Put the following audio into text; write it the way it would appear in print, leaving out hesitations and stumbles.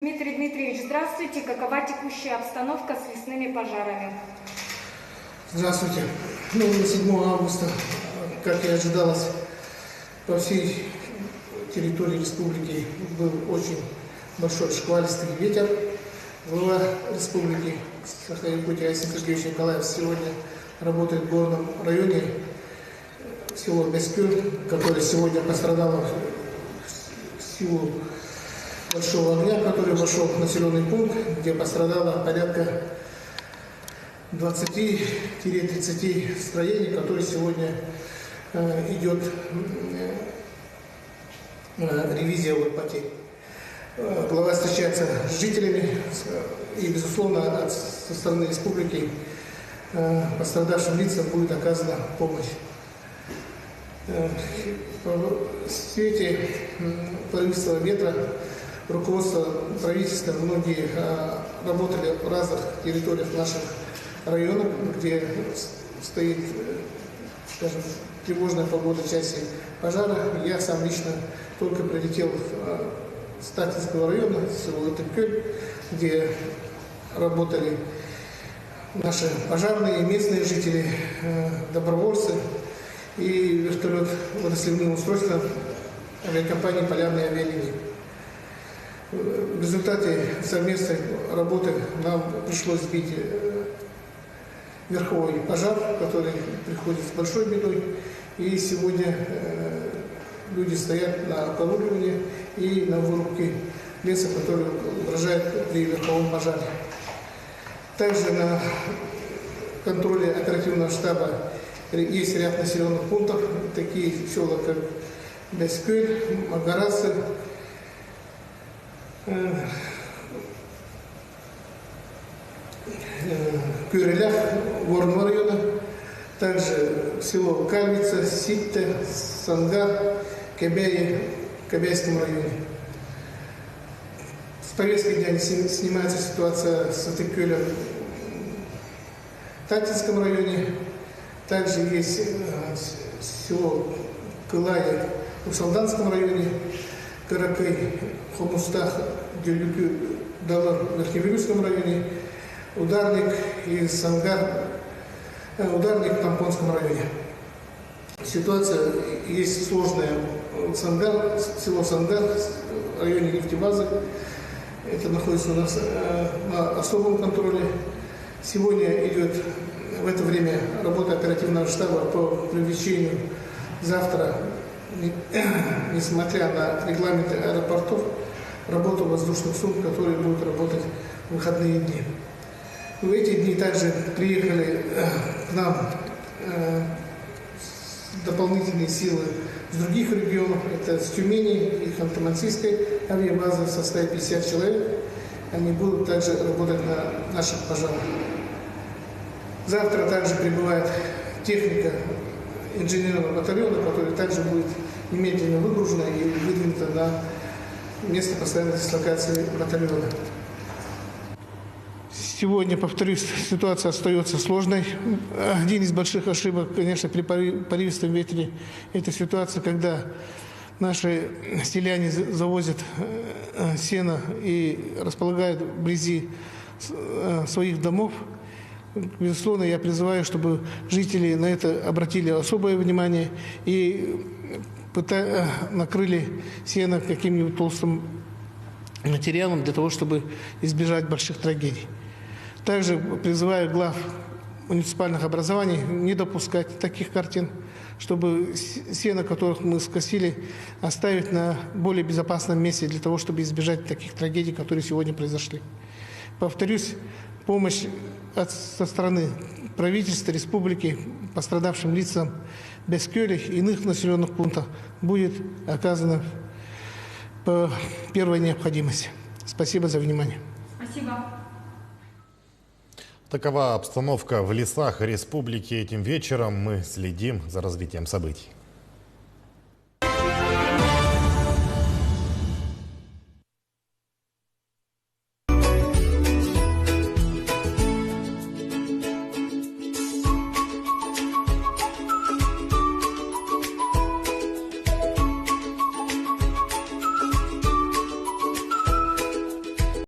Дмитрий Дмитриевич, здравствуйте. Какова текущая обстановка с лесными пожарами? Здравствуйте. 7 августа, как и ожидалось, по всей территории республики был очень большой шквалистый ветер. Глава республики Саха-Якутия Айсен Сергеевич Николаев сегодня работает в горном районе, село Бескюль, которое сегодня пострадало в силу большого огня, который вошел в населенный пункт, где пострадало порядка 20-30 строений, которые сегодня идет ревизия потерь. Глава встречается с жителями и, безусловно, со стороны республики пострадавшим лицам будет оказана помощь. В свете порывистого ветра руководство правительства, многие работали в разных территориях наших районов, где стоит, скажем, тревожная погода в части пожара. Я сам лично только прилетел с Тактинского района, село Латыкёль, где работали наши пожарные, местные жители, добровольцы и вертолет водосливным устройством авиакомпании «Полярные авиалинии». В результате совместной работы нам пришлось сбить верховой пожар, который приходит с большой бедой. И сегодня люди стоят на околуривании и на вырубке леса, который угрожает при верховом пожаре. Также на контроле оперативного штаба есть ряд населенных пунктов, такие села, как Бескюль, Магарасы, Кюрелях горного района, также село Кальвица, Ситте, Сангар, Кебяи в Кебяйском районе. С повестки дня снимается ситуация с Латыкёлем в Тактинском районе. Также есть село Кылай в Салданском районе, Каракай, Хомустах, Дюлюкю, Далар в Верхневилюйском районе, Ударник и Сангар, Ударник в Тампонском районе. Ситуация есть сложная. Сангар, село Сангар в районе нефтебазы. Это находится у нас на особом контроле. Сегодня идет в это время работа оперативного штаба по привлечению завтра, несмотря на регламенты аэропортов, работу воздушных судов, которые будут работать в выходные дни. В эти дни также приехали к нам дополнительные силы с других регионов. Это с Тюмени и Ханты-Мансийской авиабазы в составе 50 человек. Они будут также работать на наших пожарах. Завтра также прибывает техника инженерного батальона, которая также будет немедленно выгружена и выдвинута на место постоянной дислокации батальона. Сегодня, повторюсь, ситуация остается сложной. Один из больших ошибок, конечно, при порывистом ветре, это ситуация, когда наши селяне завозят сено и располагают вблизи своих домов. Безусловно, я призываю, чтобы жители на это обратили особое внимание и накрыли сено каким-нибудь толстым материалом для того, чтобы избежать больших трагедий. Также призываю глав муниципальных образований не допускать таких картин, чтобы сено, которых мы скосили, оставить на более безопасном месте для того, чтобы избежать таких трагедий, которые сегодня произошли. Повторюсь, помощь со стороны правительства республики пострадавшим лицам Бескюля и иных населенных пунктов будет оказана по первой необходимости. Спасибо за внимание. Спасибо. Такова обстановка в лесах республики. Этим вечером мы следим за развитием событий.